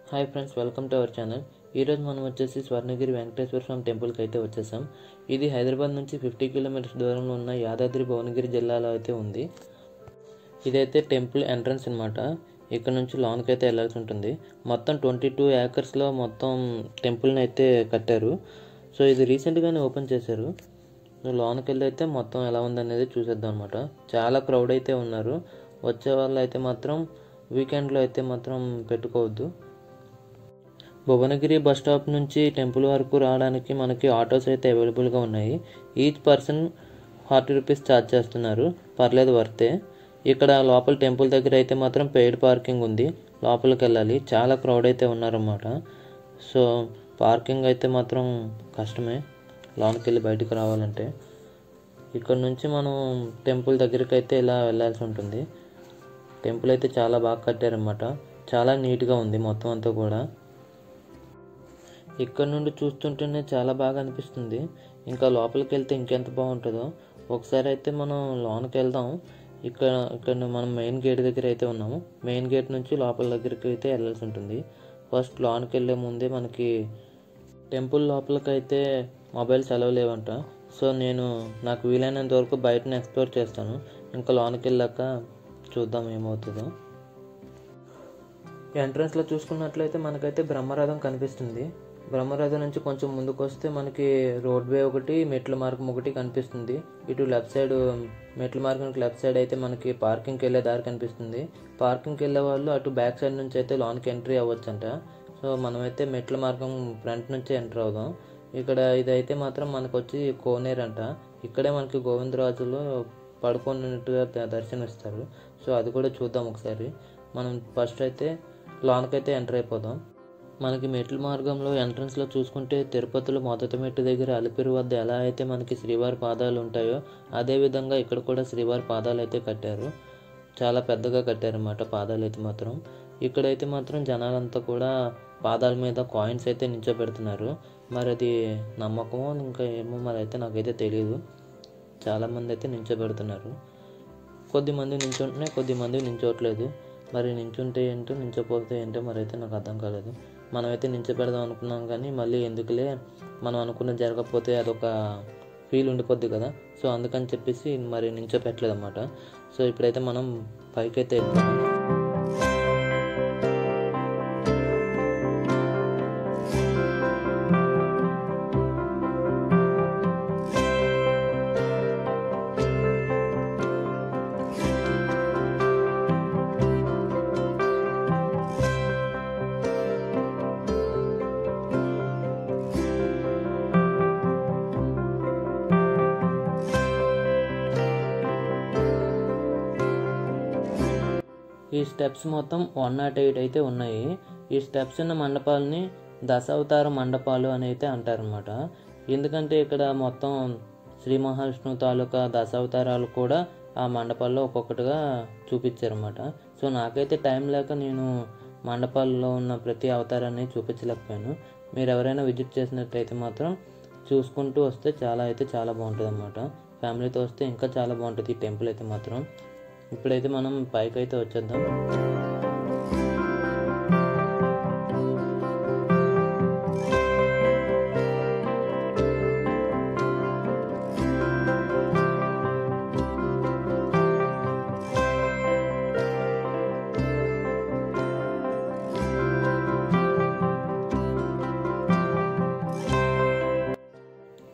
Hi friends, welcome to our channel. ఈరోజు మనం వచ్చేసి స్వర్ణగిరి వెంకటేశ్వర స్వామి టెంపుల్కి అయితే వచ్చేసాం. ఇది హైదరాబాద్ నుంచి 50 కిలోమీటర్స్ దూరంలో ఉన్న యాదాద్రి భువనగిరి జిల్లాలో అయితే ఉంది. ఇదైతే టెంపుల్ ఎంట్రన్స్ అనమాట. ఇక్కడ నుంచి లోనికి అయితే వెళ్ళాల్సి ఉంటుంది. మొత్తం 22 ఏకర్స్లో మొత్తం టెంపుల్ని అయితే కట్టారు. సో ఇది రీసెంట్గానే ఓపెన్ చేశారు. సో లోనికి వెళ్ళి అయితే మొత్తం ఎలా ఉందనేది చూసేద్దాం అనమాట. చాలా క్రౌడ్ అయితే ఉన్నారు. వచ్చే వాళ్ళు అయితే మాత్రం వీకెండ్లో అయితే మాత్రం పెట్టుకోవద్దు. భువనగిరి బస్ స్టాప్ నుంచి టెంపుల్ వరకు రావడానికి మనకి ఆటోస్ అయితే అవైలబుల్గా ఉన్నాయి. ఈచ్ పర్సన్ 40 రూపీస్ ఛార్జ్ చేస్తున్నారు. పర్లేదు, వర్తే. ఇక్కడ లోపల టెంపుల్ దగ్గర అయితే మాత్రం పెయిడ్ పార్కింగ్ ఉంది. లోపలికి వెళ్ళాలి. చాలా క్రౌడ్ అయితే ఉన్నారన్నమాట. సో పార్కింగ్ అయితే మాత్రం కష్టమే లోనికి వెళ్ళి బయటకు రావాలంటే. ఇక్కడ నుంచి మనం టెంపుల్ దగ్గరికి అయితే ఇలా వెళ్ళాల్సి ఉంటుంది. టెంపుల్ అయితే చాలా బాగా కట్టారన్నమాట. చాలా నీట్గా ఉంది మొత్తం అంతా కూడా. ఇక్కడ నుండి చూస్తుంటేనే చాలా బాగా అనిపిస్తుంది. ఇంకా లోపలికి వెళ్తే ఇంకెంత బాగుంటుందో. ఒకసారి అయితే మనం లోనికి వెళ్దాం. ఇక్కడ మనం మెయిన్ గేట్ దగ్గర అయితే ఉన్నాము. మెయిన్ గేట్ నుంచి లోపల దగ్గరికి అయితే వెళ్ళాల్సి ఉంటుంది. ఫస్ట్ లోనికి వెళ్ళే ముందే మనకి టెంపుల్ లోపలికి అయితే మొబైల్స్ అలవ్ లేవంట. సో నాకు వీలైనంత వరకు బయటని ఎక్స్ప్లోర్ చేస్తాను. ఇంకా లోనికి వెళ్ళాక చూద్దాం ఏమవుతుందో. ఎంట్రన్స్లో చూసుకున్నట్లయితే మనకైతే బ్రహ్మరథం కనిపిస్తుంది. బ్రహ్మరథం నుంచి కొంచెం ముందుకు వస్తే మనకి రోడ్వే ఒకటి, మెట్ల మార్గం ఒకటి కనిపిస్తుంది. ఇటు లెఫ్ట్ సైడ్ మెట్ల మార్గానికి లెఫ్ట్ సైడ్ అయితే మనకి పార్కింగ్కి వెళ్ళే దారి కనిపిస్తుంది. పార్కింగ్కి వెళ్ళే వాళ్ళు అటు బ్యాక్ సైడ్ నుంచి అయితే లోనికి ఎంట్రీ అవ్వచ్చంట. సో మనమైతే మెట్ల మార్గం ఫ్రంట్ నుంచి ఎంటర్ అవుదాం. ఇక్కడ ఇదైతే మాత్రం మనకు వచ్చి కోనేరు అంట. ఇక్కడే మనకి గోవిందరాజులు పడుకున్నట్టుగా దర్శనమిస్తారు. సో అది కూడా చూద్దాం ఒకసారి. మనం ఫస్ట్ అయితే లోనకైతే ఎంటర్ అయిపోదాం. మనకి మెట్ల మార్గంలో ఎంట్రన్స్లో చూసుకుంటే తిరుపతిలో మొదటి మెట్టు దగ్గర అలిపిరి వద్ద ఎలా అయితే మనకి శ్రీవారి పాదాలు ఉంటాయో అదేవిధంగా ఇక్కడ కూడా శ్రీవారి పాదాలు అయితే కట్టారు. చాలా పెద్దగా కట్టారన్నమాట పాదాలు అయితే మాత్రం. ఇక్కడైతే మాత్రం జనాలంతా కూడా పాదాల మీద కాయిన్స్ అయితే నించోబెడుతున్నారు. మరి అది నమ్మకమో ఇంకా ఏమో మరి అయితే నాకైతే తెలియదు. చాలామంది అయితే నించోబెడుతున్నారు. కొద్దిమంది నించుంటున్నాయి, కొద్దిమంది నించోట్లేదు. మరి నించుంటే ఏంటో నించోపోతే ఏంటో మరి అయితే నాకు అర్థం కాలేదు. మనమైతే నించోబెడదాం అనుకున్నాం కానీ మళ్ళీ ఎందుకులే, మనం అనుకున్నది జరగకపోతే అదొక ఫీల్ ఉండిపోద్ది కదా. సో అందుకని చెప్పేసి మరి నించోపెట్టలేదు అన్నమాట. సో ఇప్పుడైతే మనం పైకైతే వెళ్తాం. ఈ స్టెప్స్ మొత్తం 108 అయితే ఉన్నాయి. ఈ స్టెప్స్ ఉన్న మండపాలని దశావతార మండపాలు అని అయితే అంటారనమాట. ఎందుకంటే ఇక్కడ మొత్తం శ్రీ మహావిష్ణువు తాలూకా దశావతారాలు కూడా ఆ మండపాల్లో ఒక్కొక్కటిగా చూపించారన్నమాట. సో నాకైతే టైం లేక నేను మండపాల్లో ఉన్న ప్రతి అవతారాన్ని చూపించలేకపోయాను. మీరు ఎవరైనా విజిట్ చేసినట్లయితే మాత్రం చూసుకుంటూ వస్తే చాలా బాగుంటుంది అన్నమాట. ఫ్యామిలీతో వస్తే ఇంకా చాలా బాగుంటుంది ఈ టెంపుల్ అయితే మాత్రం. ఇప్పుడైతే మనం పైకి అయితే వచ్చేద్దాం.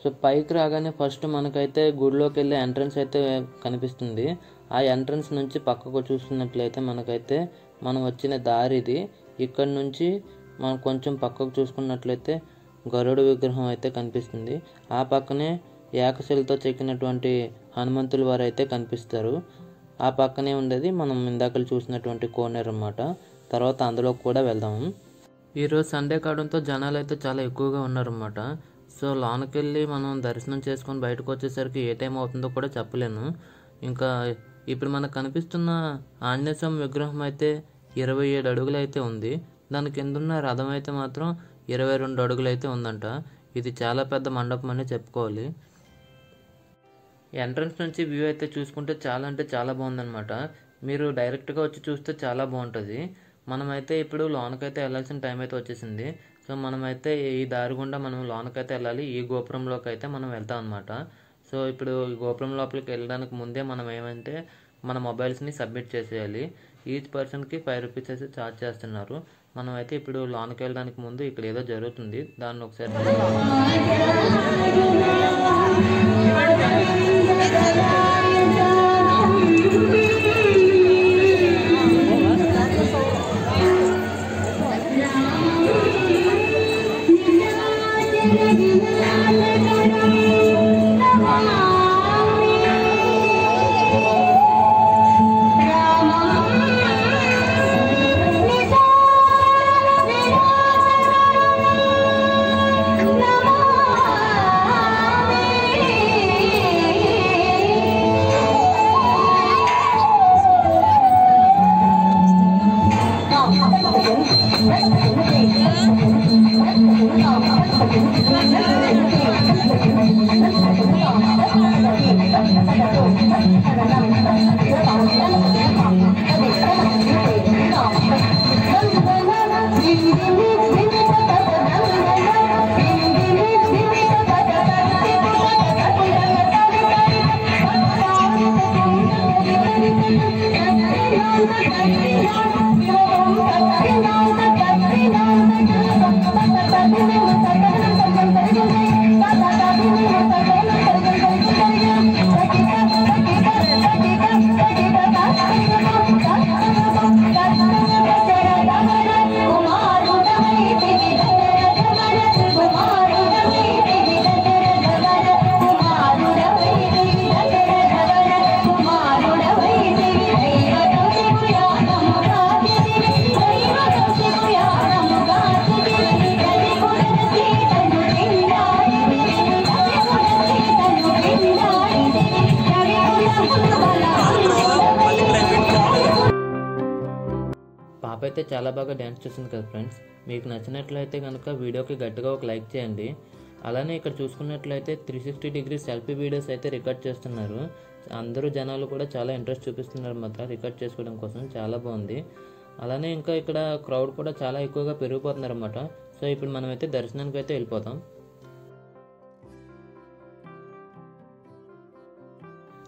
సో పైకి రాగానే ఫస్ట్ మనకైతే గుడిలోకి వెళ్ళే ఎంట్రన్స్ అయితే కనిపిస్తుంది. ఆ ఎంట్రన్స్ నుంచి పక్కకు చూసుకున్నట్లయితే మనకైతే మనం వచ్చిన దారి ఇది. ఇక్కడ నుంచి మనం కొంచెం పక్కకు చూసుకున్నట్లయితే గరుడ విగ్రహం అయితే కనిపిస్తుంది. ఆ పక్కనే ఏకశిలతో చెక్కినటువంటి హనుమంతుల వారు అయితే కనిపిస్తారు. ఆ పక్కనే ఉండేది మనం ఇందాక చూసినటువంటి కోనేరు అన్నమాట. తర్వాత అందులో కూడా వెళ్దాము. ఈరోజు సండే కావడంతో జనాలు అయితే చాలా ఎక్కువగా ఉన్నారన్నమాట. సో లోనికి వెళ్ళి మనం దర్శనం చేసుకొని బయటకు వచ్చేసరికి ఏ టైం అవుతుందో కూడా చెప్పలేను. ఇంకా ఇప్పుడు మనకు కనిపిస్తున్న ఆంజనేయ స్వామి విగ్రహం అయితే 27 అడుగులు అయితే ఉంది. దాని కిందున్న రథం అయితే మాత్రం 22 అడుగులు అయితే ఉందంట. ఇది చాలా పెద్ద మండపం అని చెప్పుకోవాలి. ఎంట్రన్స్ నుంచి వ్యూ అయితే చూసుకుంటే చాలా అంటే చాలా బాగుందన్నమాట. మీరు డైరెక్ట్గా వచ్చి చూస్తే చాలా బాగుంటుంది. మనమైతే ఇప్పుడు లోనకైతే వెళ్ళాల్సిన టైం అయితే వచ్చేసింది. సో మనమైతే ఈ దారి గుండా మనం లోనకైతే వెళ్ళాలి. ఈ గోపురంలోకి అయితే మనం వెళ్తాం అనమాట. సో ఇప్పుడు ఈ గోపురం లోపలికి వెళ్ళడానికి ముందే మనం ఏమంటే మన మొబైల్స్ని సబ్మిట్ చేసేయాలి. ఈచ్ పర్సన్కి 5 రూపీస్ అయితే ఛార్జ్ చేస్తున్నారు. మనమైతే ఇప్పుడు లోనకి వెళ్ళడానికి ముందు ఇక్కడ ఏదో జరుగుతుంది, దాన్ని ఒకసారి పాప అయితే చాలా బాగా డ్యాన్స్ చేస్తుంది కదా ఫ్రెండ్స్. మీకు నచ్చినట్లయితే కనుక వీడియోకి గట్టిగా ఒక లైక్ చేయండి. అలానే ఇక్కడ చూసుకున్నట్లయితే 360 డిగ్రీ సెల్ఫీ వీడియోస్ అయితే రికార్డ్ చేస్తున్నారు. అందరూ జనాలు కూడా చాలా ఇంట్రెస్ట్ చూపిస్తున్నారు మాత్రం రికార్డ్ చేసుకోవడం కోసం. చాలా బాగుంది. అలానే ఇంకా ఇక్కడ క్రౌడ్ కూడా చాలా ఎక్కువగా పెరిగిపోతున్నారు అన్నమాట. సో ఇప్పుడు మనమైతే దర్శనానికి అయితే వెళ్ళిపోతాం.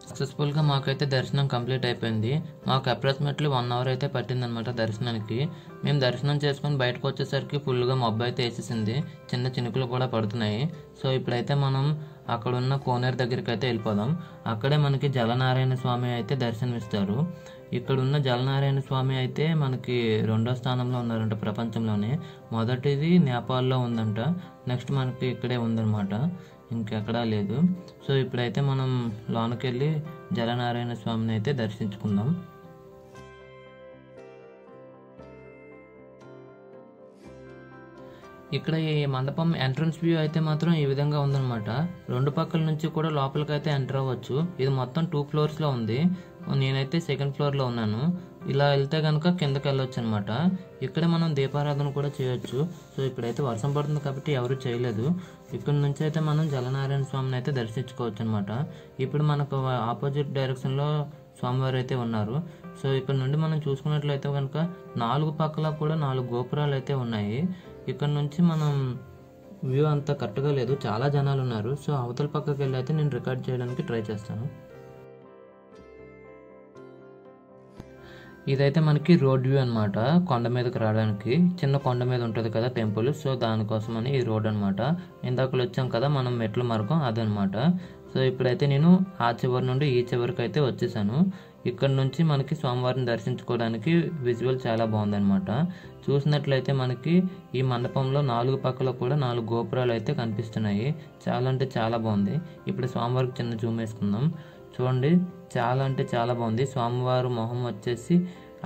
సక్సెస్ఫుల్గా మాకైతే దర్శనం కంప్లీట్ అయిపోయింది. మాకు అప్రాక్సిమేట్లీ 1 అవర్ అయితే పట్టిందనమాట దర్శనానికి. మేము దర్శనం చేసుకొని బయటకు వచ్చేసరికి ఫుల్గా మబ్బు అయితే వేసేసింది, చిన్న చినుకులు కూడా పడుతున్నాయి. సో ఇప్పుడైతే మనం అక్కడ ఉన్న కోనేరు దగ్గరికి అయితే వెళ్ళిపోదాం. అక్కడే మనకి జలనారాయణ స్వామి అయితే దర్శనమిస్తారు. ఇక్కడ ఉన్న జలనారాయణ స్వామి అయితే మనకి 2వ స్థానంలో ఉన్నారంట ప్రపంచంలోనే. మొదటిది నేపాల్లో ఉందంట, నెక్స్ట్ మనకి ఇక్కడే ఉందన్నమాట, ఇంకెక్కడా లేదు. సో ఇప్పుడైతే మనం లోనకి వెళ్ళి జలనారాయణ స్వామిని అయితే దర్శించుకుందాం. ఇక్కడ ఈ మండపం ఎంట్రన్స్ వ్యూ అయితే మాత్రం ఈ విధంగా ఉందన్నమాట. 2 పక్కల నుంచి కూడా లోపలికి అయితే ఎంటర్ అవ్వచ్చు. ఇది మొత్తం 2 ఫ్లోర్స్లో ఉంది. నేనైతే 2nd ఫ్లోర్లో ఉన్నాను. ఇలా వెళ్తే కనుక కిందకి వెళ్ళొచ్చు అనమాట. ఇక్కడ మనం దీపారాధన కూడా చేయొచ్చు. సో ఇప్పుడైతే వర్షం పడుతుంది కాబట్టి ఎవరు చేయలేదు. ఇక్కడ నుంచి అయితే మనం జలనారాయణ స్వామిని అయితే దర్శించుకోవచ్చు అనమాట. ఇప్పుడు మనకు ఆపోజిట్ డైరెక్షన్లో స్వామివారు అయితే ఉన్నారు. సో ఇక్కడ నుండి మనం చూసుకున్నట్లయితే కనుక 4 పక్కల కూడా 4 గోపురాలు అయితే ఉన్నాయి. ఇక్కడ నుంచి మనం వ్యూ అంతా కరెక్ట్గా లేదు, చాలా జనాలు ఉన్నారు. సో అవతల పక్కకి వెళ్ళి అయితే నేను రికార్డ్ చేయడానికి ట్రై చేస్తాను. ఇదైతే మనకి రోడ్ వ్యూ అనమాట. కొండ మీదకి రావడానికి చిన్న కొండ మీద ఉంటుంది కదా టెంపుల్, సో దానికోసమని ఈ రోడ్ అనమాట. ఇందాకలు వచ్చాం కదా మనం మెట్ల మార్గం, అదనమాట. సో ఇప్పుడైతే నేను ఆ చివరి నుండి ఈ చివరికి అయితే వచ్చేసాను. ఇక్కడ నుంచి మనకి స్వామివారిని దర్శించుకోవడానికి విజువల్ చాలా బాగుందన్నమాట. చూసినట్లయితే మనకి ఈ మండపంలో 4 పక్కల కూడా 4 గోపురాలు అయితే కనిపిస్తున్నాయి. చాలా అంటే చాలా బాగుంది. ఇప్పుడు స్వామివారికి చిన్న జూమ్ వేసుకుందాం. చూడండి, చాలా అంటే చాలా బాగుంది. స్వామివారు మొహం వచ్చేసి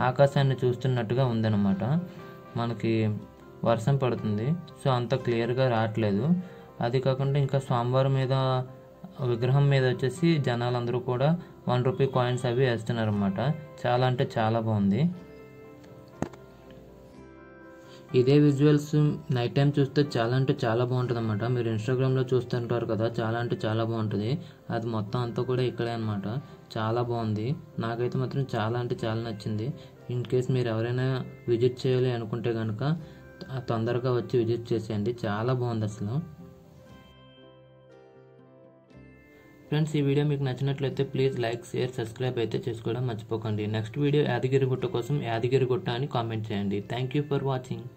ఆకాశాన్ని చూస్తున్నట్టుగా ఉందన్నమాట. మనకి వర్షం పడుతుంది, సో అంత క్లియర్గా రావట్లేదు. అది కాకుండా ఇంకా స్వామివారి మీద విగ్రహం మీద వచ్చేసి జనాలందరూ కూడా 1 రూపీ కాయిన్స్ అవి వేస్తున్నారు అన్నమాట. చాలా అంటే చాలా బాగుంది. ఇదే విజువల్స్ నైట్ టైం చూస్తే చాలా అంటే చాలా బాగుంటుంది అన్నమాట. మీరు ఇన్స్టాగ్రామ్లో చూస్తుంటారు కదా, చాలా అంటే చాలా బాగుంటుంది. అది మొత్తం అంతా కూడా ఇక్కడే అనమాట. చాలా బాగుంది. నాకైతే మాత్రం చాలా అంటే చాలా నచ్చింది. ఇన్ కేస్ మీరు ఎవరైనా విజిట్ చేయాలి అనుకుంటే కనుక తొందరగా వచ్చి విజిట్ చేసేయండి, చాలా బాగుంది అసలు. ఫ్రెండ్స్, ఈ వీడియో మీకు నచ్చినట్లయితే ప్లీజ్ లైక్, షేర్, సబ్స్క్రైబ్ అయితే చేసుకోవడం మర్చిపోకండి. నెక్స్ట్ వీడియో యాదగిరిగుట్ట కోసం యాదగిరిగుట్ట అని కామెంట్ చేయండి. Thank you for watching.